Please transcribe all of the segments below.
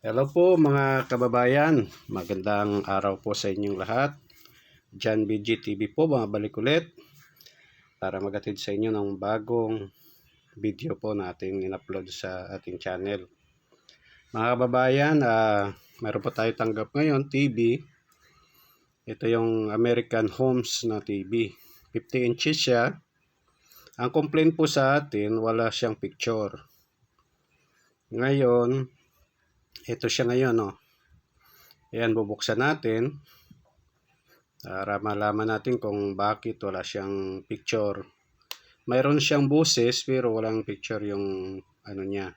Hello po mga kababayan, magandang araw po sa inyong lahat. John BG TV po, bumabalik ulit para magatid sa inyo ng bagong video po na ating in-upload sa ating channel. Mga kababayan, meron po tayo tanggap ngayon, TV. Ito yung American Homes na TV. 50 inches siya. Ang complaint po sa atin, wala siyang picture. Ngayon, ito siya ngayon, oh. Ayan, bubuksan natin para malaman natin kung bakit wala siyang picture. Mayroon siyang buses pero walang picture yung ano niya.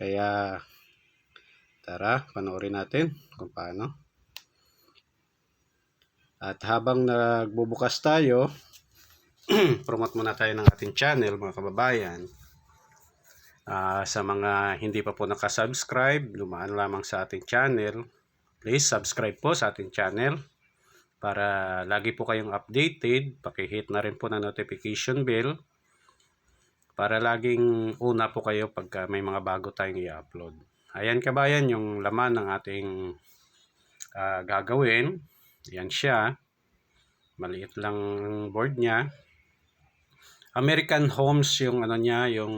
Kaya tara, panoorin natin kung paano. At habang nagbubukas tayo, promote muna tayo ng ating channel mga kababayan. Sa mga hindi pa po nakasubscribe, lumaan lamang sa ating channel. Please subscribe po sa ating channel para lagi po kayong updated. Paki-hit na rin po na notification bell para laging una po kayo pagka may mga bago tayong i-upload. Ayan kabayan yung laman ng ating gagawin. Ayan siya. Maliit lang board niya. American Homes yung ano niya, yung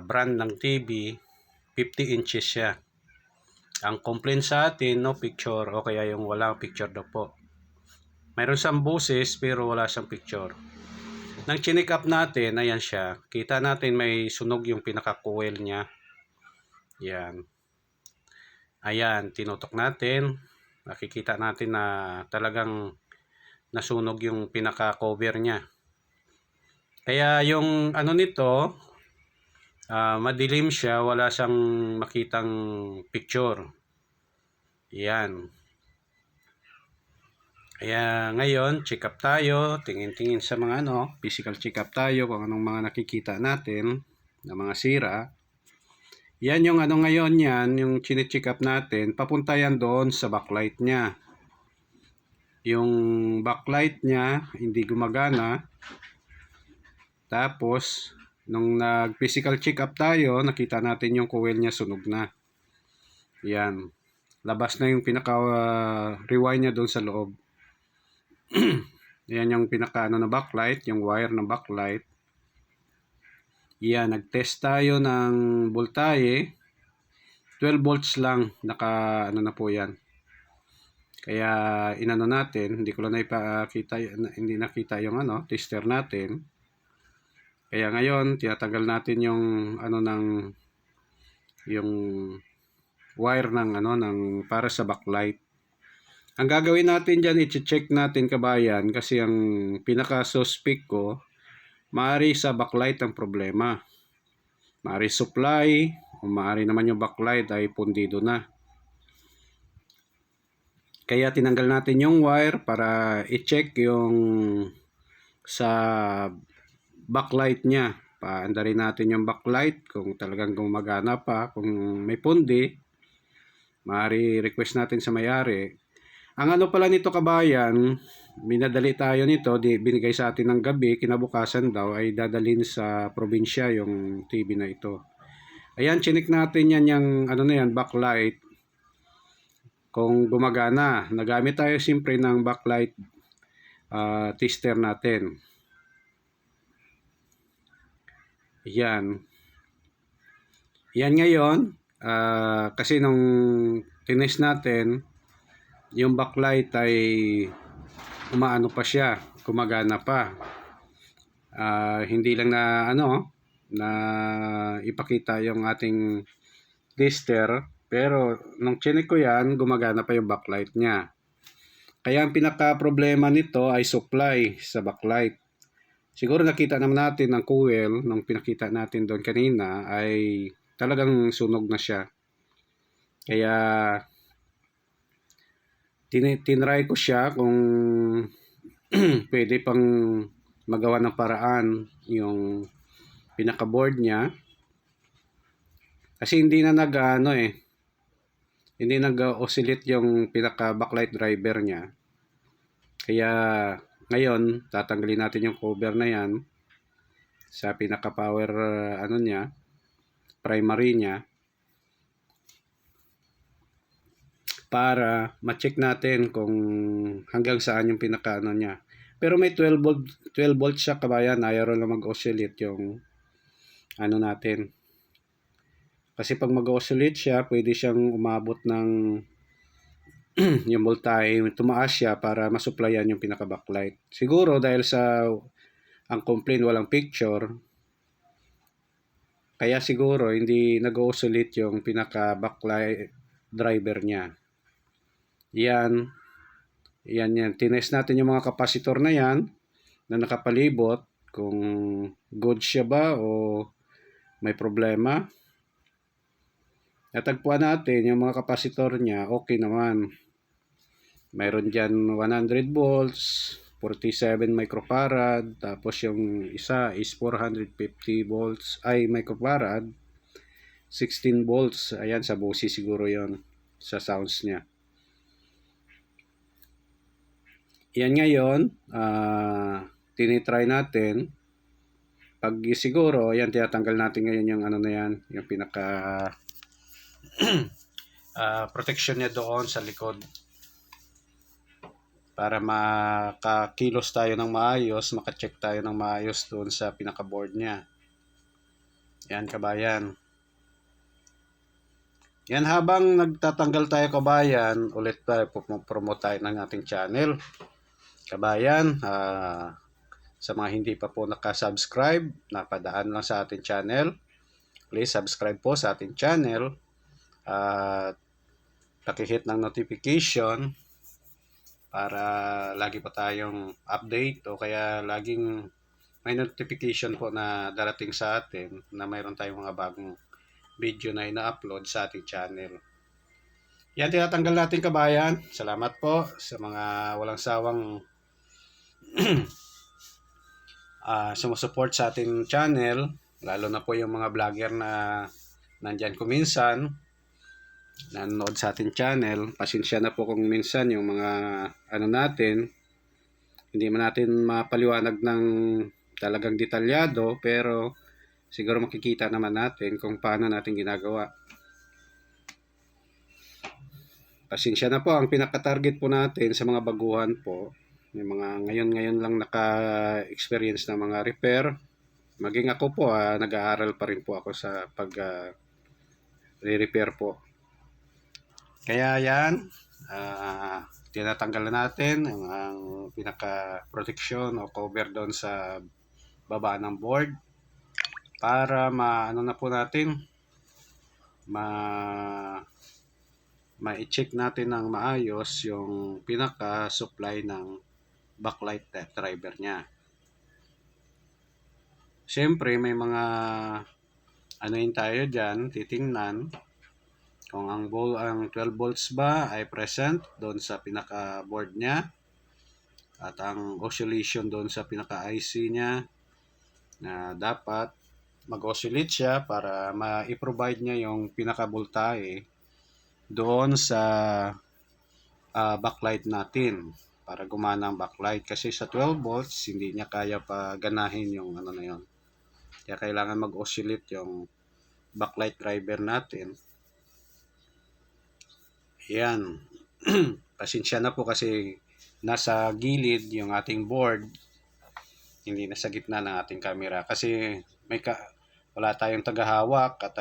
brand ng TV. 50 inches siya. Ang complaint sa atin, no picture o kaya yung walang picture daw po. Mayroon siyang buses pero wala siyang picture. Nang chinik up natin, ayan siya. Kita natin may sunog yung pinaka-coil niya. Yan. Ayan, tinutok natin. Nakikita natin na talagang nasunog yung pinaka-cover niya. Kaya yung ano nito, madilim siya, wala siyang makitang picture. Yan. Kaya ngayon, check up tayo, tingin-tingin sa mga physical check up tayo kung anong mga nakikita natin na mga sira. Yan yung ngayon yan, yung chine-check up natin, papunta yan doon sa backlight niya. Yung backlight niya hindi gumagana. Tapos nung nag-physical check up tayo, nakita natin yung coil niya sunog na. Yan. Labas na yung pinaka-rewind niya doon sa loob. Yan yung pinaka na backlight, yung wire ng backlight. Yan, nag-test tayo ng voltahe. 12 volts lang, naka na po yan. Kaya inano natin, hindi ko lang naipakita, hindi nakita yung tester natin. Kaya ngayon, tinatanggal natin yung yung wire ng ng para sa backlight. Ang gagawin natin diyan, i-check natin kabayan kasi ang pinaka-suspect ko, maaari sa backlight ang problema. Maaari supply o maaari naman yung backlight ay pundido na. Kaya tinanggal natin yung wire para i-check yung sa backlight niya. Paandarin natin yung backlight kung talagang gumagana pa. Kung may pundi, maaari request natin sa may-ari. Ang pala nito kabayan, binadali tayo nito, binigay sa atin ng gabi, kinabukasan daw ay dadalhin sa probinsya yung TV na ito. Ayan, chinik natin yan yung backlight. Kung gumagana, nagamit tayo siyempre ng backlight tester natin. Yan. Yan ngayon, kasi nung tinest natin, yung backlight ay umaano pa siya, gumagana pa. Hindi lang na ipakita yung ating tester, pero nung chinik ko yan, gumagana pa yung backlight niya. Kaya ang pinaka-problema nito ay supply sa backlight. Siguro nakita naman natin ang coil nung pinakita natin doon kanina ay talagang sunog na siya. Kaya tinry ko siya kung pwede pang magawa ng paraan yung pinaka-board niya. Kasi hindi na hindi nag-oscillate yung pinaka-backlight driver niya. Kaya ngayon, tatanggalin natin yung cover na yan sa pinaka-power niya, primary niya. para ma-check natin kung hanggang saan yung pinaka ano niya. Pero may 12 volts siya kabayan, ayaw lang mag-oscillate yung ano natin. Kasi pag mag-oscillate siya, pwede siyang umabot ng yung voltahe, tumaas siya para masuplayan yung pinaka-backlight. Siguro dahil sa ang complaint walang picture, kaya siguro hindi nag-oscillate yung pinaka-backlight driver niya. Yan. Tinest natin yung mga kapasitor na yan na nakapalibot kung good siya ba o may problema. Natagpuan natin yung mga kapasitor niya, okay naman. Mayroon dyan 100 volts, 47 microfarad, tapos yung isa is 450 volts, ay microfarad, 16 volts. Ayan, sa busi siguro yon sa sounds niya. Yan ngayon, tinitry natin. Pag siguro, ayan, tinatanggal natin ngayon yung ano na yan, yung pinaka protection niya doon sa likod. Para makakilos tayo ng maayos, makacheck tayo ng maayos doon sa pinaka-board niya. Yan kabayan. Yan, habang nagtatanggal tayo kabayan, ulit tayo promote tayo ng ating channel. Kabayan, sa mga hindi pa po nakasubscribe, napadaan lang sa ating channel. Please subscribe po sa ating channel. At pakihit ng notification para lagi pa tayong update o kaya laging may notification po na darating sa atin na mayroon tayong mga bagong video na ina-upload sa ating channel. Yan, tinatanggal natin kabayan. Salamat po sa mga walang sawang sumusupport sa ating channel, lalo na po yung mga vlogger na nandyan kuminsan nanonood sa ating channel. Pasensya na po kung minsan yung mga ano natin hindi man natin mapaliwanag ng talagang detalyado, pero siguro makikita naman natin kung paano natin ginagawa. Pasensya na po, ang pinaka-target po natin sa mga baguhan po, yung mga ngayon lang naka-experience ng mga repair. Maging ako po, nag-aaral pa rin po ako sa pag re-repair po. Kaya yan, tinatanggal na natin ang pinaka-protection o cover doon sa baba ng board para ma-ano na po natin, ma-check natin ng maayos yung pinaka-supply ng backlight driver niya. Siyempre, may mga ano yun tayo dyan, titingnan kung ang 12 volts ba ay present doon sa pinaka-board niya at ang oscillation doon sa pinaka-IC niya na dapat mag-oscillate siya para ma-provide niya yung pinaka-voltahe doon sa backlight natin para gumana ang backlight. Kasi sa 12 volts, hindi niya kaya pa ganahin yung ano na yun. Kaya kailangan mag-oscillate yung backlight driver natin. Yan. Pasensya na po kasi nasa gilid yung ating board, hindi nasa gitna ng ating camera kasi wala tayong tagahawak at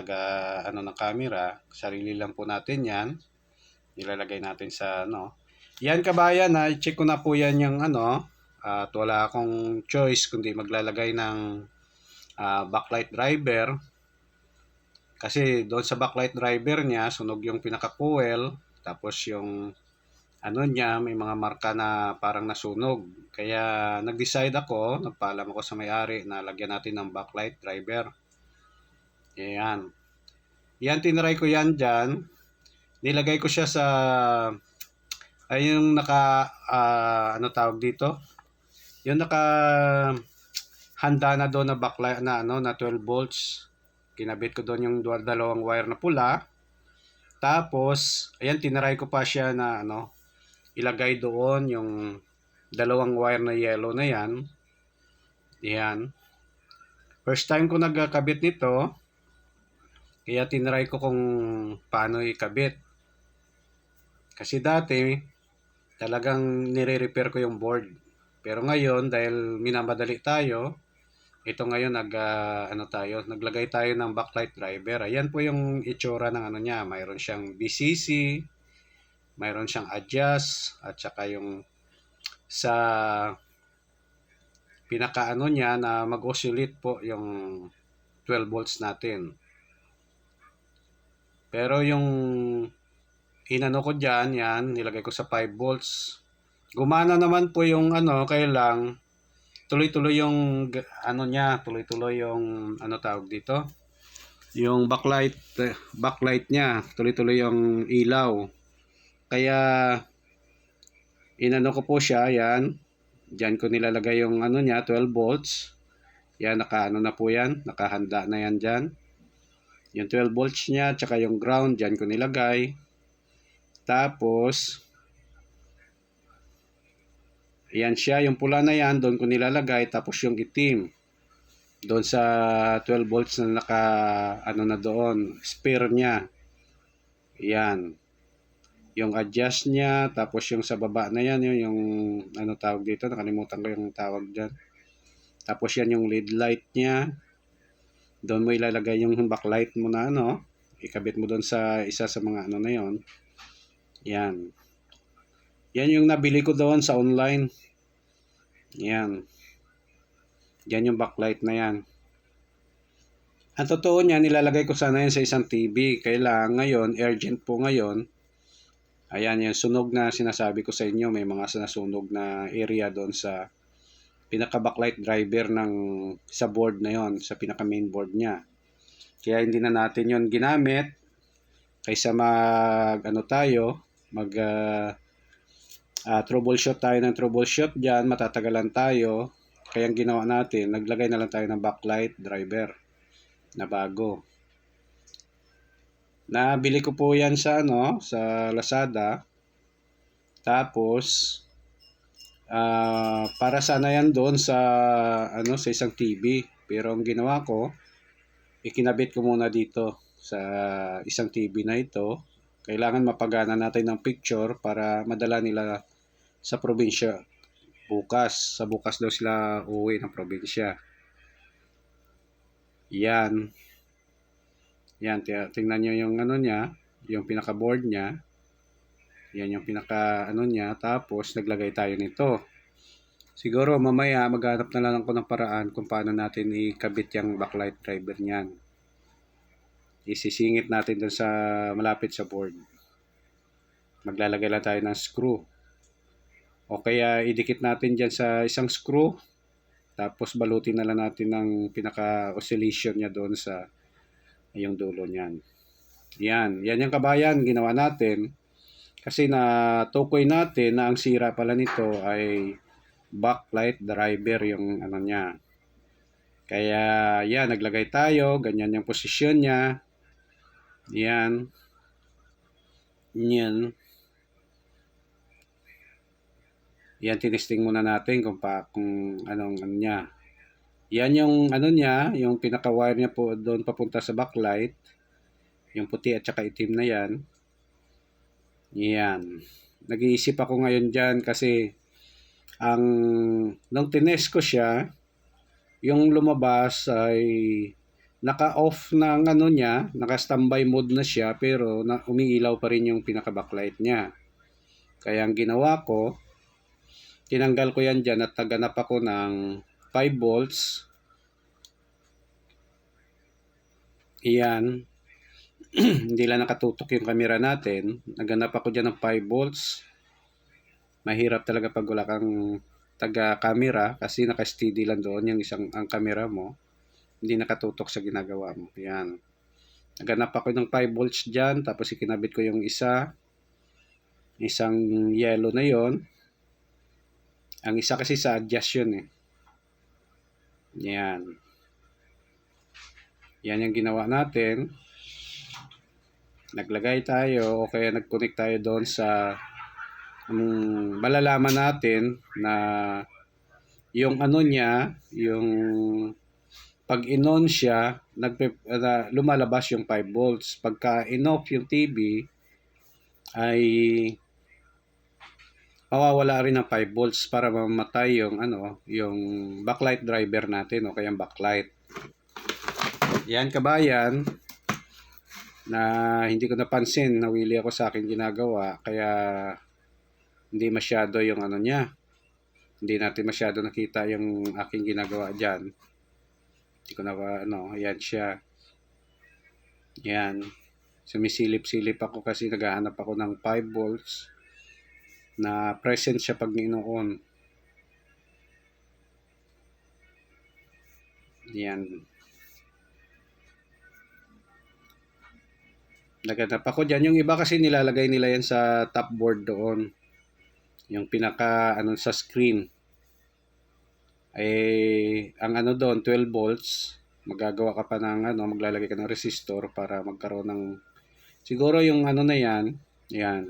ano ng camera, sarili lang po natin yan, nilalagay natin sa ano. Yan kabayan, check ko na po yan yung ano, at wala akong choice kundi maglalagay ng backlight driver kasi doon sa backlight driver niya sunog yung pinaka-coil, tapos yung ano niya, may mga marka na parang nasunog. Kaya nag-decide ako, nagpaalam ako sa may-ari na lagyan natin ng backlight driver. Ayan. Yan, tinry ko yan dyan. Nilagay ko siya sa ay yung ano tawag dito? Yung handa na doon na backlight na ano na 12 volts. Kinabit ko doon yung dalawang wire na pula. Tapos, ayan, tinry ko pa siya na ano, ilagay doon yung dalawang wire na yellow na yan. Ayan. First time ko nagkabit nito, kaya tinry ko kung paano ikabit. Kasi dati, talagang nire-repair ko yung board. Pero ngayon, dahil minamadali tayo, ito ngayon naglagay tayo ng backlight driver. Ayan po yung itsura ng ano niya. Mayroon siyang BCC, mayroon siyang adjust, at saka yung sa pinakaano niya na mag-oscillate po yung 12 volts natin. Pero yung inano ko dyan, yan, nilagay ko sa 5 volts. Gumana naman po yung ano, kailang tuloy-tuloy yung ano niya, tuloy-tuloy yung ano tawag dito, yung backlight niya, tuloy-tuloy yung ilaw. Kaya inano ko po siya, yan. Diyan ko nilalagay yung ano niya, 12 volts. Yan, nakaano na po yan, nakahanda na yan diyan. Yung 12 volts niya, tsaka yung ground, diyan ko nilagay. Tapos yan siya, yung pula na yan, doon ko nilalagay. Tapos yung itim, doon sa 12 volts na naka, ano na doon, spare niya. Yan. Yung adjust niya, tapos yung sa baba na yan, yung ano tawag dito, nakalimutan ko yung tawag dyan. Tapos yan yung lead light niya. Doon mo ilalagay yung backlight mo na ano, ikabit mo doon sa isa sa mga ano na yon. Yan. Yan yung nabili ko doon sa online. Yan. Yan yung backlight na yan. Ang totoo niya, nilalagay ko sana yan sa isang TV. Kailangan ngayon, urgent po ngayon. Ayan, yung sunog na sinasabi ko sa inyo. May mga nasunog na area doon sa pinaka-backlight driver ng sa board na yon, sa pinaka-main board niya. Kaya hindi na natin yon ginamit. Kaysa troubleshoot tayo ng troubleshoot dyan, matatagalan tayo. Kaya ang ginawa natin, naglagay na lang tayo ng backlight driver na bago. Nabili ko po yan sa sa Lazada. Tapos para sana yan doon sa sa isang TV. Pero ang ginawa ko, ikinabit ko muna dito sa isang TV na ito. Kailangan mapagana natin ng picture para madala nila sa probinsya bukas. Sa bukas daw sila uuwi ng probinsya. Yan. Yan, tingnan nyo yung ano niya, yung pinaka-board niya. Yan yung pinaka ano niya. Tapos naglagay tayo nito. Siguro mamaya maghanap na lang ako ng paraan kung paano natin ikabit yung backlight driver niyan. Isisingit natin dun sa malapit sa board. Maglalagay lang tayo ng screw. O kaya idikit natin dyan sa isang screw. Tapos balutin na lang natin ng pinaka-oscillation niya doon sa yung dulo niyan. Yan yung kabayan, ginawa natin. Kasi natukoy natin na ang sira pala nito ay backlight driver yung ano niya. Kaya yan, naglagay tayo, ganyan yung posisyon niya. Yan. Yan. Yan, tinesting muna natin kung anong ano niya. Yan yung ano niya, yung pinaka-wire niya po doon papunta sa backlight. Yung puti at saka itim na yan. Yan. Nag-iisip ako ngayon dyan kasi nung tinest ko siya, yung lumabas ay naka-off ng ano niya, naka-standby mode na siya pero umiilaw pa rin yung pinaka-backlight niya. Kaya ang ginawa ko, tinanggal ko yan dyan at naganap ako ng 5 volts. Iyan. Hindi lang nakatutok yung camera natin. Naganap ako dyan ng 5 volts. Mahirap talaga pag wala kang taga-camera kasi naka-steady lang doon ang camera mo. Hindi nakatutok sa ginagawa mo. Yan. Naganap ako ng 5 volts dyan. Tapos ikinabit ko yung isang yellow na yon. Ang isa kasi sa adjust yun eh. Yan. Yan yung ginawa natin. Naglagay tayo o kaya nag-connect tayo doon sa malalaman natin na yung ano niya, yung pag in-on siya, lumalabas yung 5 volts. Pagka in-off yung TV, ay mawawala rin ng 5 volts para mamatay yung yung backlight driver natin o kaya backlight. Yan kabayan, na hindi ko napansin, nawili ako sa aking ginagawa kaya hindi masyado yung niya. Hindi natin masyado nakita yung aking ginagawa diyan. Hindi ko na ayan siya. Yan. Sumisilip-silip ako kasi naghahanap ako ng 5 volts na present siya pag ino-on. Yan. Naghanap ako dyan. Yung iba kasi nilalagay nila yan sa top board doon. Yung pinaka sa screen. Ang doon 12 volts. Magagawa ka pa ng maglalagay ka ng resistor para magkaroon ng siguro yung na yan. Yan.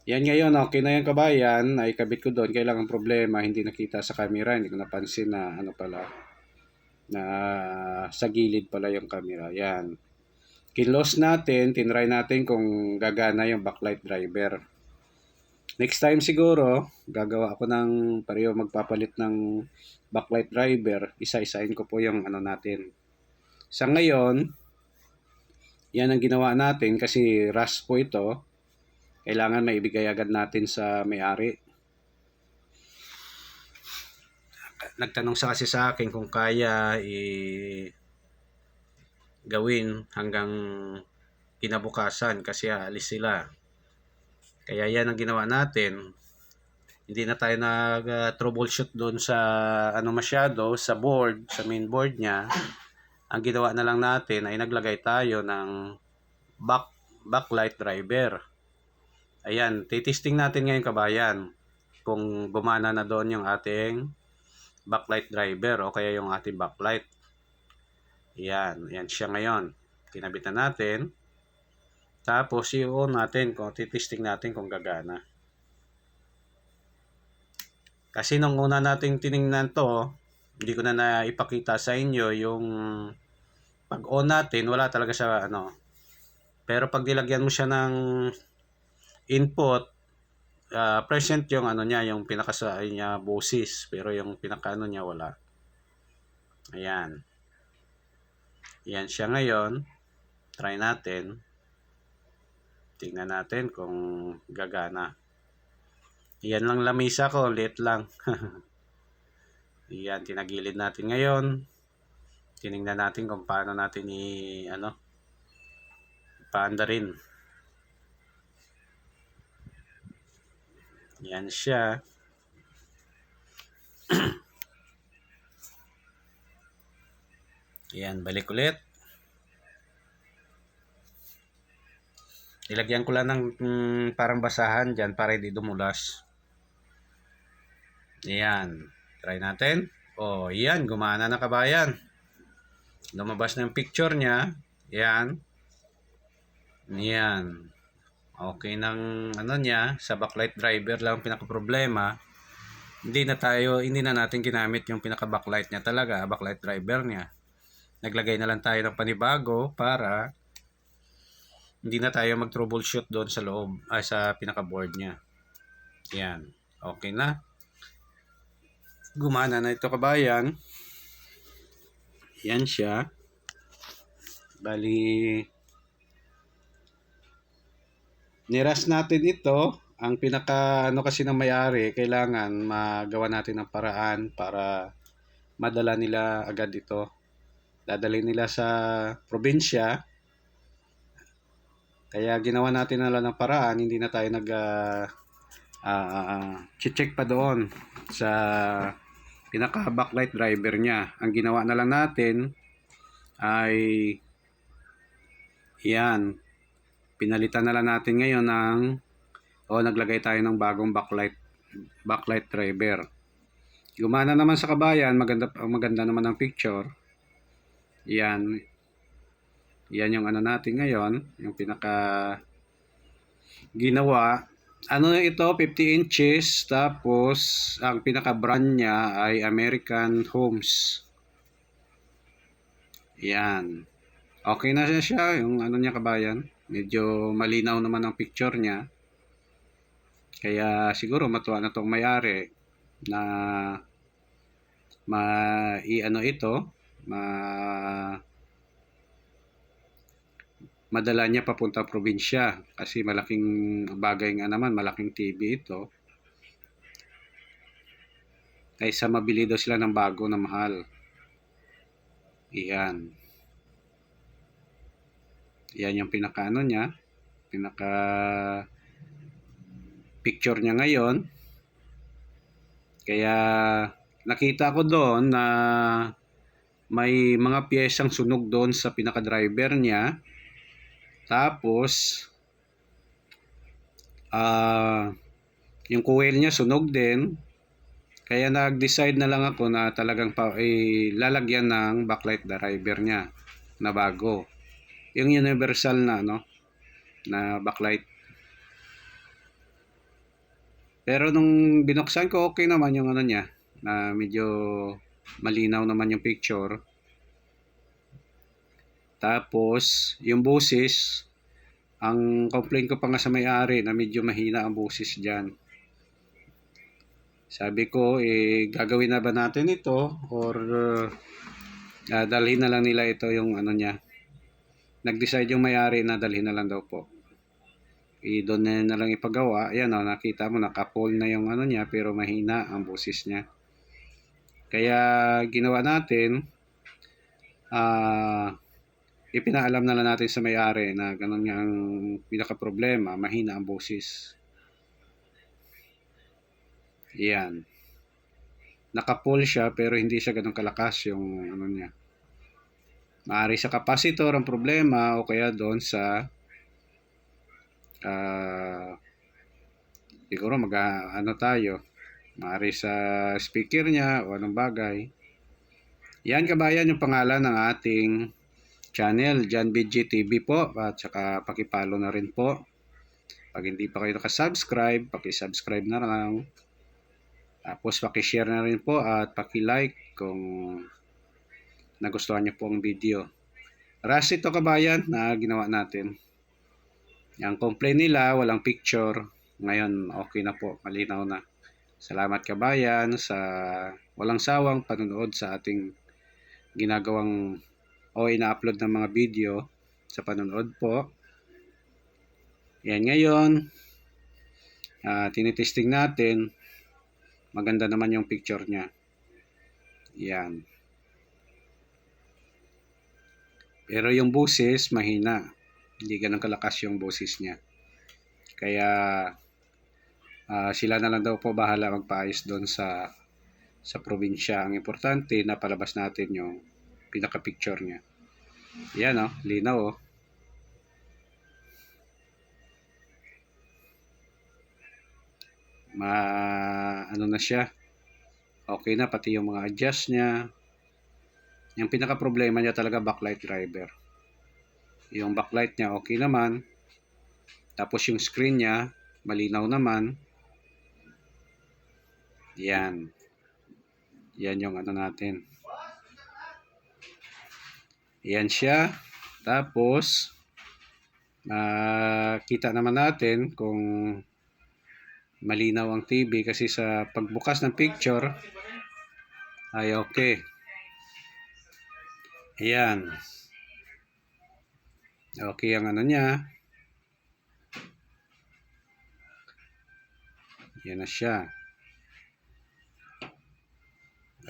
Yan ngayon, okay na yan kabayan, ay kabit ko doon, kailangan problema, hindi nakita sa camera, hindi ko napansin na pala, na sa gilid pala yung camera. Yan. Kinlos natin, tinry natin kung gagana yung backlight driver. Next time siguro, gagawa ako ng pareho magpapalit ng backlight driver, isa-isahin ko po yung natin. Sa ngayon, yan ang ginawa natin kasi rush po ito. Kailangan maibigay agad natin sa may-ari. Nagtanong sa kasi sa akin kung kaya gawin hanggang kinabukasan kasi alis sila. Kaya yan ang ginawa natin. Hindi na tayo nag-troubleshoot doon sa masyado sa board, sa main board niya. Ang ginawa na lang natin ay naglagay tayo ng backlight driver. Ayan, titesting natin ngayon kabayan kung gumana na doon yung ating backlight driver o kaya yung ating backlight. Ayan, ayan siya ngayon. Kinabit na natin. Tapos i-on natin kung titesting natin kung gagana. Kasi nung una nating tiningnan to, hindi ko na naipakita sa inyo yung pag-on natin, wala talaga siya Pero pag nilagyan mo siya ng input, present yung niya, yung pinaka niya boses, pero yung pinaka niya wala. Ayan. Ayan siya ngayon. Try natin. Tingnan natin kung gagana. Ayan lang lamisa ko, liit lang. Ayan, tinagilid natin ngayon. Tiningnan natin kung paano natin paanda rin. Yan siya. Yan, balik ulit. Ilagyan ko lang ng parang basahan dyan para hindi dumulas. Yan. Try natin. Oh, yan. Gumana na kabayan. Lumabas na yung picture niya. Yan. Yan. Okay ng niya, sa backlight driver lang pinaka-problema. Hindi na natin ginamit yung pinaka-backlight niya talaga, backlight driver niya. Naglagay na lang tayo ng panibago para hindi na tayo mag-troubleshoot doon sa loob, sa pinaka-board niya. Yan. Okay na. Gumana na ito kabayan. Yan siya. Bali, niras natin ito. Ang pinaka kasi ng may-ari, kailangan magawa natin ng paraan para madala nila agad ito. Dadalhin nila sa probinsya. Kaya ginawa natin na lang ng paraan, hindi na tayo check pa doon sa pinaka backlight driver niya. Ang ginawa na lang natin ay yan, pinalitan na lang natin ngayon naglagay tayo ng bagong backlight driver. Gumana naman sa kabayan, maganda naman ang picture. Yan yung natin ngayon, yung pinaka ginawa. Ito, 50 inches, tapos ang pinaka brand niya ay American Homes. Yan. Okay na siya, yung niya kabayan. Medyo malinaw naman ang picture niya. Kaya siguro matuwa na tong may-ari na i-ano ito, madala niya papunta probinsya kasi malaking bagay nga naman, malaking TV ito. Kaysa mabili daw sila ng bago na mahal. Iyan. Yan yung pinaka-ano niya, pinaka-picture niya ngayon. Kaya nakita ko doon na may mga piyesang sunog doon sa pinaka-driver niya. Tapos, yung coil niya sunog din. Kaya nag-decide na lang ako na talagang lalagyan ng backlight driver niya na bago. Yung universal na na backlight. Pero nung binuksan ko, okay naman yung niya, na medyo malinaw naman yung picture. Tapos, yung boses, ang complaint ko pa nga sa may-ari na medyo mahina ang boses dyan. Sabi ko, gagawin na ba natin ito or dalhin na lang nila ito yung niya. Nag-decide yung may-ari na dalhin na lang daw po. Doon na lang ipagawa. Ayan nakita mo, naka-pull na yung niya pero mahina ang boses niya. Kaya ginawa natin, ipinaalam na lang natin sa may-ari na ganun nga ang pinaka-problema, mahina ang boses. Yan. Naka-pull siya pero hindi siya ganun kalakas yung niya. Maaari sa capacitor ang problema o kaya doon sa siguro tayo. Maaari sa speaker niya o anong bagay. Yan kabayan yung pangalan ng ating channel, John BG TV po, at saka pakipalo na rin po. Pag hindi pa kayo nakasubscribe, pakisubscribe na lang. Tapos pakishare na rin po at pakilike kung nagustuhan niyo po ang video. Rush ito kabayan na ginawa natin. Yung complaint nila, walang picture. Ngayon okay na po, malinaw na. Salamat kabayan sa walang sawang panonood sa ating ginagawang o ina-upload ng mga video sa panonood po. Yan ngayon, tinitesting natin. Maganda naman yung picture niya. Yan. Pero yung boses, mahina. Hindi ganun kalakas yung boses niya. Kaya, sila na lang daw po bahala magpaayos doon sa probinsya. Ang importante, napalabas natin yung pinaka-picture niya. Yan linaw na siya. Okay na, pati yung mga adjust niya. Yung pinaka-problema niya talaga backlight driver. Yung backlight niya okay naman. Tapos yung screen niya malinaw naman. Yan. Yan yung natin. Yan siya. Tapos kita naman natin kung malinaw ang TV kasi sa pagbukas ng picture ay okay. Ayan. Okay ang niya. Yan na siya.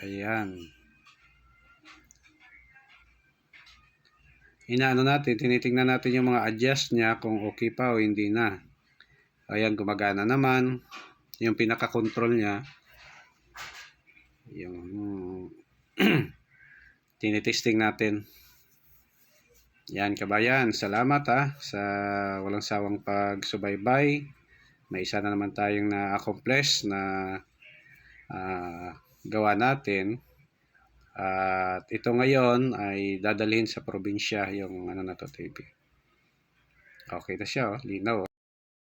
Ayan. Natin, tinitingnan natin yung mga adjust niya kung okay pa o hindi na. Ayan, gumagana naman. Yung pinaka-control niya. Yung tinitesting natin. Yan kabayan, salamat sa walang sawang pagsubaybay. May isa na naman tayong na-accomplish na gawa natin. At ito ngayon ay dadalhin sa probinsya yung na to TV. Okay na siya, linaw.